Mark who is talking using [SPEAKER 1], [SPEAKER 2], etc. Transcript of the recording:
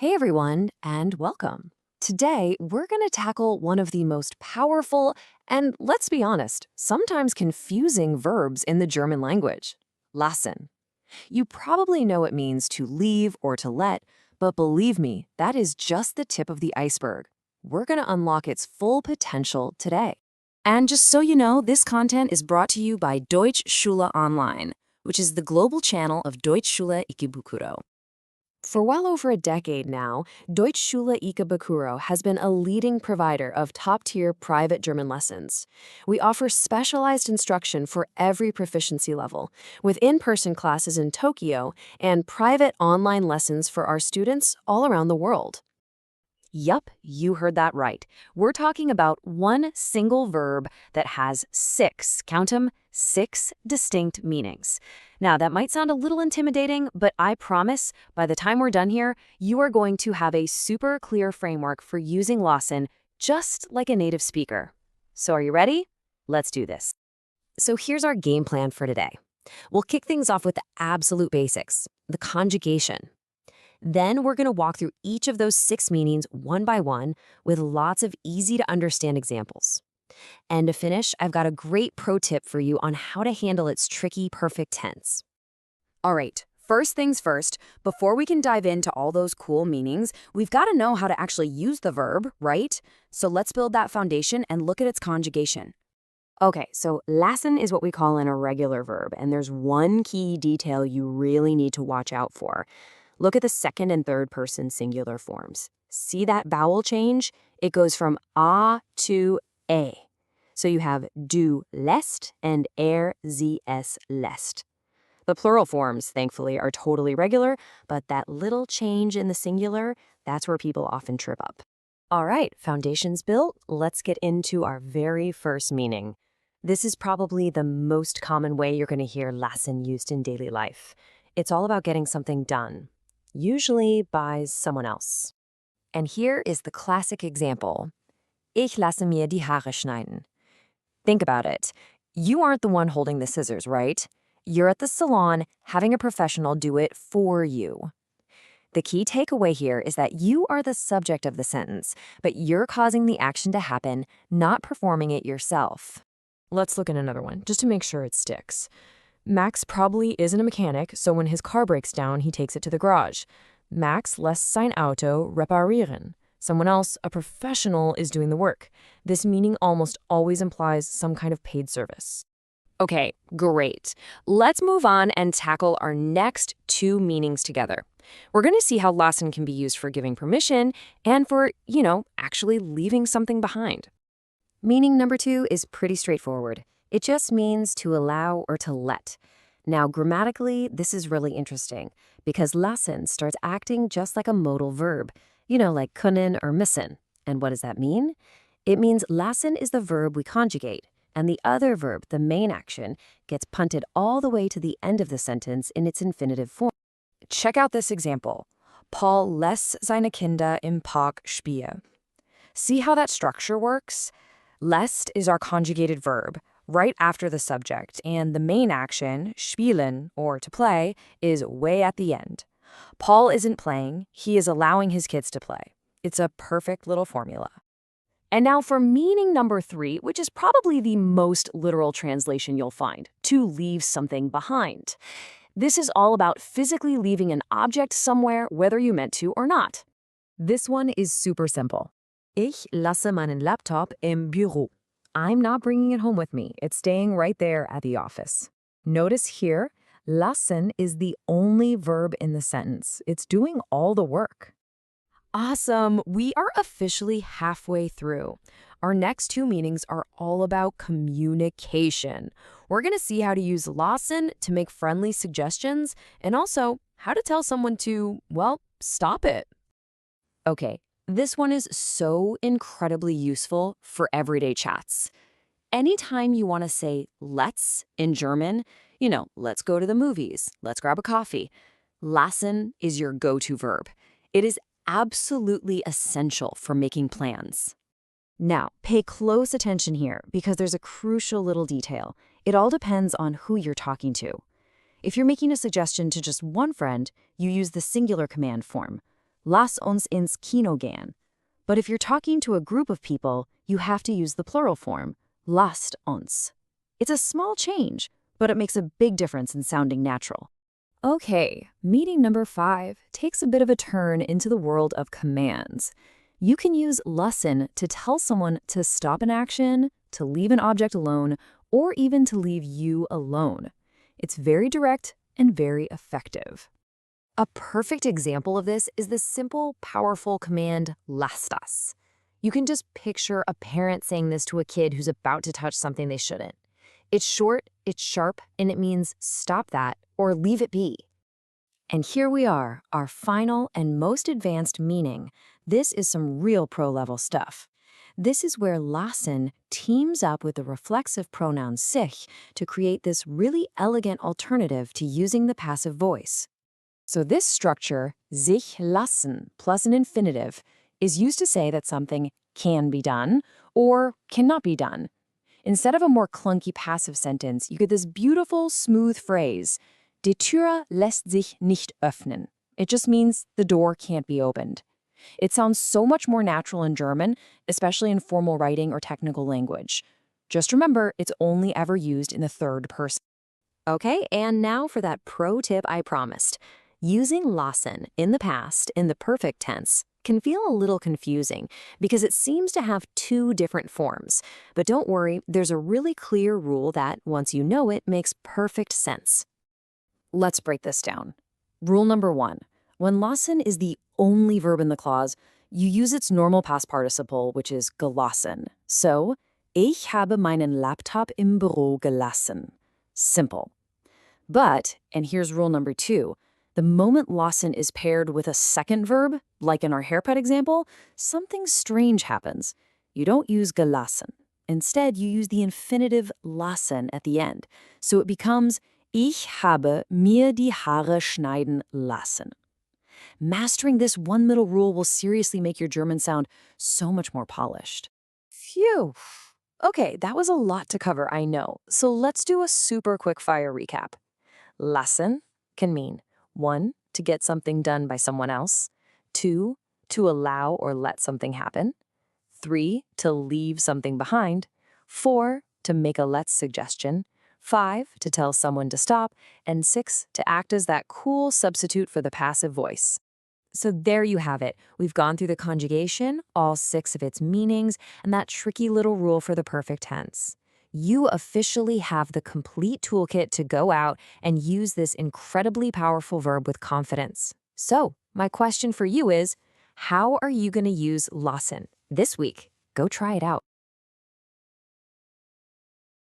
[SPEAKER 1] Hey everyone, and welcome. Today, we're going to tackle one of the most powerful and, let's be honest, sometimes confusing verbs in the German language, lassen. You probably know it means to leave or to let, but believe me, that is just the tip of the iceberg. We're going to unlock its full potential today.
[SPEAKER 2] And just so you know, this content is brought to you by Deutsch Schule Online, which is the global channel of Deutsch Schule Ikebukuro.
[SPEAKER 1] For well over a decade now, Deutsch Schule Ikebukuro has been a leading provider of top-tier private German lessons. We offer specialized instruction for every proficiency level, with in-person classes in Tokyo and private online lessons for our students all around the world. Yup, you heard that right. We're talking about one single verb that has count 'em, six distinct meanings. Now, that might sound a little intimidating, but I promise, by the time we're done here, you are going to have a super clear framework for using Lawson just like a native speaker. So are you ready? Let's do this. So here's our game plan for today. We'll kick things off with the absolute basics, the conjugation. Then we're going to walk through each of those six meanings one by one with lots of easy-to-understand examples. And to finish, I've got a great pro tip for you on how to handle its tricky perfect tense.
[SPEAKER 2] All right, first things first, before we can dive into all those cool meanings, we've got to know how to actually use the verb, right? So let's build that foundation and look at its conjugation.
[SPEAKER 1] Okay, so lassen is what we call an irregular verb, and there's one key detail you really need to watch out for. Look at the second and third person singular forms. See that vowel change? It goes from a to a. So you have du lässt and sie es lässt. The plural forms, thankfully, are totally regular, but that little change in the singular, that's where people often trip up. All right, foundations built, let's get into our very first meaning. This is probably the most common way you're going to hear lassen used in daily life. It's all about getting something done, usually by someone else. And here is the classic example. Ich lasse mir die Haare schneiden. Think about it. You aren't the one holding the scissors, right? You're at the salon having a professional do it for you. The key takeaway here is that you are the subject of the sentence, but you're causing the action to happen, not performing it yourself. Let's look at another one, just to make sure it sticks. Max probably isn't a mechanic, so when his car breaks down, he takes it to the garage. Max lässt sein Auto reparieren. Someone else, a professional, is doing the work. This meaning almost always implies some kind of paid service. Okay, great. Let's move on and tackle our next two meanings together. We're going to see how lassen can be used for giving permission and for, actually leaving something behind. Meaning number two is pretty straightforward. It just means to allow or to let. Now, grammatically, this is really interesting because lassen starts acting just like a modal verb, like können or müssen. And what does that mean? It means lassen is the verb we conjugate, and the other verb, the main action, gets punted all the way to the end of the sentence in its infinitive form.
[SPEAKER 2] Check out this example. Paul lässt seine Kinder im Park spielen. See how that structure works? Lässt is our conjugated verb, right after the subject, and the main action, spielen, or to play, is way at the end. Paul isn't playing, he is allowing his kids to play. It's a perfect little formula. And now for meaning number three, which is probably the most literal translation you'll find, to leave something behind. This is all about physically leaving an object somewhere, whether you meant to or not. This one is super simple. Ich lasse meinen Laptop im Büro. I'm not bringing it home with me. It's staying right there at the office. Notice here, lassen is the only verb in the sentence. It's doing all the work. Awesome! We are officially halfway through. Our next two meanings are all about communication. We're going to see how to use lassen to make friendly suggestions and also how to tell someone to, stop it. Okay, this one is so incredibly useful for everyday chats. Anytime you want to say let's in German, let's go to the movies, let's grab a coffee. Lassen is your go-to verb. It is absolutely essential for making plans. Now, pay close attention here because there's a crucial little detail. It all depends on who you're talking to. If you're making a suggestion to just one friend, you use the singular command form. Lass uns ins Kino gehen. But if you're talking to a group of people, you have to use the plural form, lasst uns. It's a small change, but it makes a big difference in sounding natural. Okay, meeting number 5 takes a bit of a turn into the world of commands. You can use lassen to tell someone to stop an action, to leave an object alone, or even to leave you alone. It's very direct and very effective. A perfect example of this is the simple, powerful command, lass das. You can just picture a parent saying this to a kid who's about to touch something they shouldn't. It's short, it's sharp, and it means stop that or leave it be. And here we are, our final and most advanced meaning. This is some real pro-level stuff. This is where lassen teams up with the reflexive pronoun sich to create this really elegant alternative to using the passive voice. So this structure, sich lassen plus an infinitive, is used to say that something can be done or cannot be done. Instead of a more clunky passive sentence, you get this beautiful, smooth phrase, Die Tür lässt sich nicht öffnen. It just means the door can't be opened. It sounds so much more natural in German, especially in formal writing or technical language. Just remember, it's only ever used in the third person.
[SPEAKER 1] Okay, and now for that pro tip I promised. Using lassen in the past, in the perfect tense, can feel a little confusing because it seems to have 2 different forms. But don't worry, there's a really clear rule that, once you know it, makes perfect sense.
[SPEAKER 2] Let's break this down. Rule number 1. When lassen is the only verb in the clause, you use its normal past participle, which is gelassen. So, ich habe meinen Laptop im Büro gelassen. Simple. But, and here's rule number 2, the moment lassen is paired with a second verb, like in our haircut example, something strange happens. You don't use gelassen. Instead, you use the infinitive lassen at the end. So it becomes Ich habe mir die Haare schneiden lassen. Mastering this one little rule will seriously make your German sound so much more polished. Phew. Okay, that was a lot to cover, I know. So let's do a super quick fire recap. Lassen can mean 1, to get something done by someone else. 2, to allow or let something happen. 3, to leave something behind. 4, to make a let's suggestion. 5, to tell someone to stop. And 6, to act as that cool substitute for the passive voice. So there you have it. We've gone through the conjugation, all 6 of its meanings, and that tricky little rule for the perfect tense. You officially have the complete toolkit to go out and use this incredibly powerful verb with confidence. So, my question for you is, how are you going to use lassen this week? Go try it out.